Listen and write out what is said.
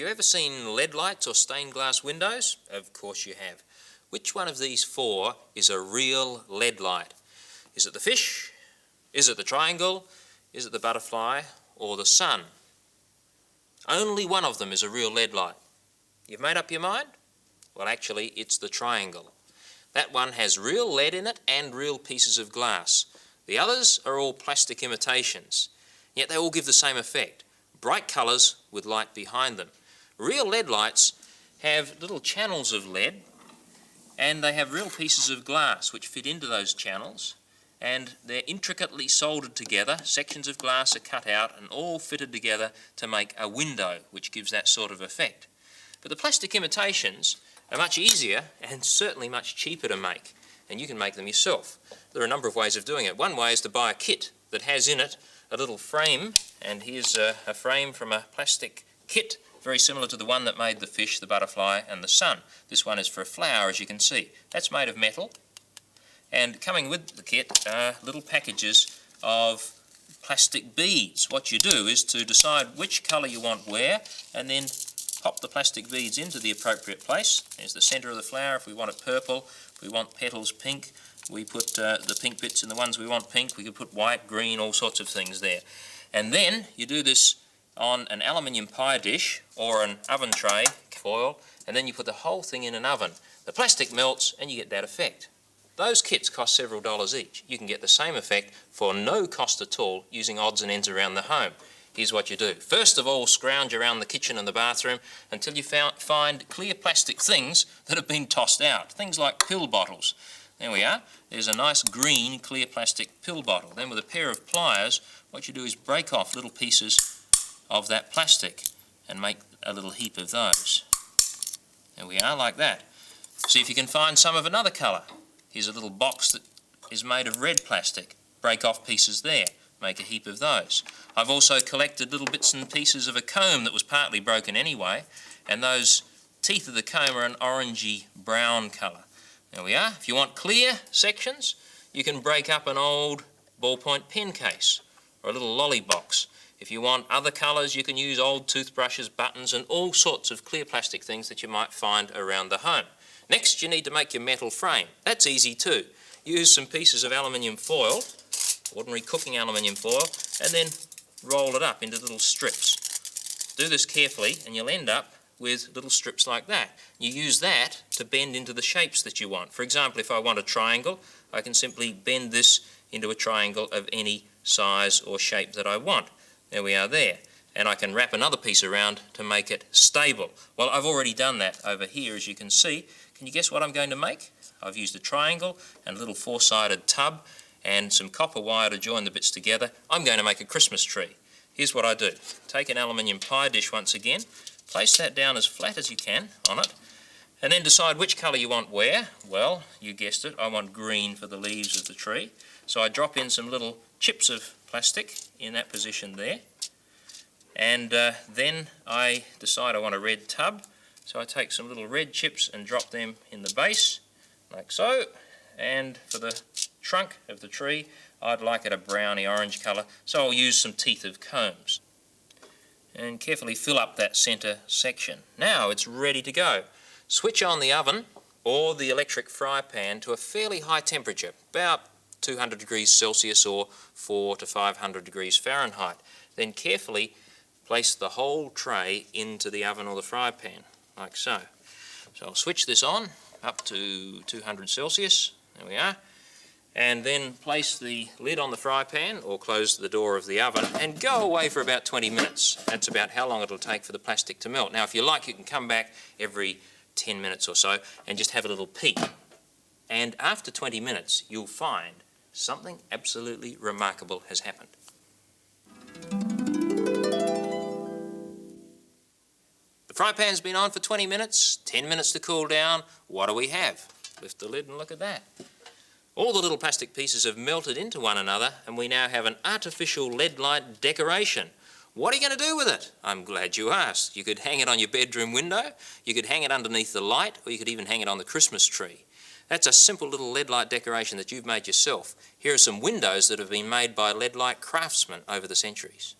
you ever seen lead lights or stained glass windows? Of course you have. Which one of these four is a real lead light? Is it the fish? Is it the triangle? Is it the butterfly? Or the sun? Only one of them is a real lead light. You've made up your mind? Well, actually, it's the triangle. That one has real lead in it and real pieces of glass. The others are all plastic imitations, yet they all give the same effect. Bright colours with light behind them. Real lead lights have little channels of lead, and they have real pieces of glass which fit into those channels, and they're intricately soldered together. Sections of glass are cut out and all fitted together to make a window, which gives that sort of effect. But the plastic imitations are much easier and certainly much cheaper to make, and you can make them yourself. There are a number of ways of doing it. One way is to buy a kit that has in it a little frame, and here's a frame from a plastic kit very similar to the one that made the fish, the butterfly and the sun. This one is for a flower, as you can see. That's made of metal, and coming with the kit are little packages of plastic beads. What you do is to decide which colour you want where, and then pop the plastic beads into the appropriate place. There's the centre of the flower if we want it purple. If we want petals pink, we put the pink bits in the ones we want pink. We could put white, green, all sorts of things there. And then you do this on an aluminium pie dish or an oven tray, foil, and then you put the whole thing in an oven. The plastic melts and you get that effect. Those kits cost several dollars each. You can get the same effect for no cost at all using odds and ends around the home. Here's what you do. First of all, scrounge around the kitchen and the bathroom until you find clear plastic things that have been tossed out. Things like pill bottles. There we are. There's a nice green clear plastic pill bottle. Then with a pair of pliers, what you do is break off little pieces of that plastic and make a little heap of those. There we are, like that. See if you can find some of another colour. Here's a little box that is made of red plastic. Break off pieces there. Make a heap of those. I've also collected little bits and pieces of a comb that was partly broken anyway, and those teeth of the comb are an orangey brown colour. There we are. If you want clear sections, you can break up an old ballpoint pen case or a little lolly box. If you want other colours, you can use old toothbrushes, buttons and all sorts of clear plastic things that you might find around the home. Next, you need to make your metal frame. That's easy too. Use some pieces of aluminium foil, ordinary cooking aluminium foil, and then roll it up into little strips. Do this carefully and you'll end up with little strips like that. You use that to bend into the shapes that you want. For example, if I want a triangle, I can simply bend this into a triangle of any size or shape that I want. There we are there. And I can wrap another piece around to make it stable. Well, I've already done that over here, as you can see. Can you guess what I'm going to make? I've used a triangle and a little four-sided tub and some copper wire to join the bits together. I'm going to make a Christmas tree. Here's what I do. Take an aluminium pie dish once again, place that down as flat as you can on it, and then decide which colour you want where. Well, you guessed it, I want green for the leaves of the tree. So I drop in some little chips of plastic in that position there, and then I decide I want a red tub. So I take some little red chips and drop them in the base, like so. And for the trunk of the tree, I'd like it a browny orange colour, so I'll use some teeth of combs. And carefully fill up that centre section. Now it's ready to go. Switch on the oven or the electric fry pan to a fairly high temperature, about 200 degrees Celsius or 400 to 500 degrees Fahrenheit. Then carefully place the whole tray into the oven or the fry pan, like so. So I'll switch this on up to 200 Celsius. There we are. And then place the lid on the fry pan or close the door of the oven and go away for about 20 minutes. That's about how long it'll take for the plastic to melt. Now, if you like, you can come back every 10 minutes or so and just have a little peek. And after 20 minutes, you'll find something absolutely remarkable has happened. The fry pan's been on for 20 minutes, 10 minutes to cool down. What do we have? Lift the lid and look at that. All the little plastic pieces have melted into one another and we now have an artificial lead light decoration. What are you going to do with it? I'm glad you asked. You could hang it on your bedroom window, you could hang it underneath the light, or you could even hang it on the Christmas tree. That's a simple little lead light decoration that you've made yourself. Here are some windows that have been made by lead light craftsmen over the centuries.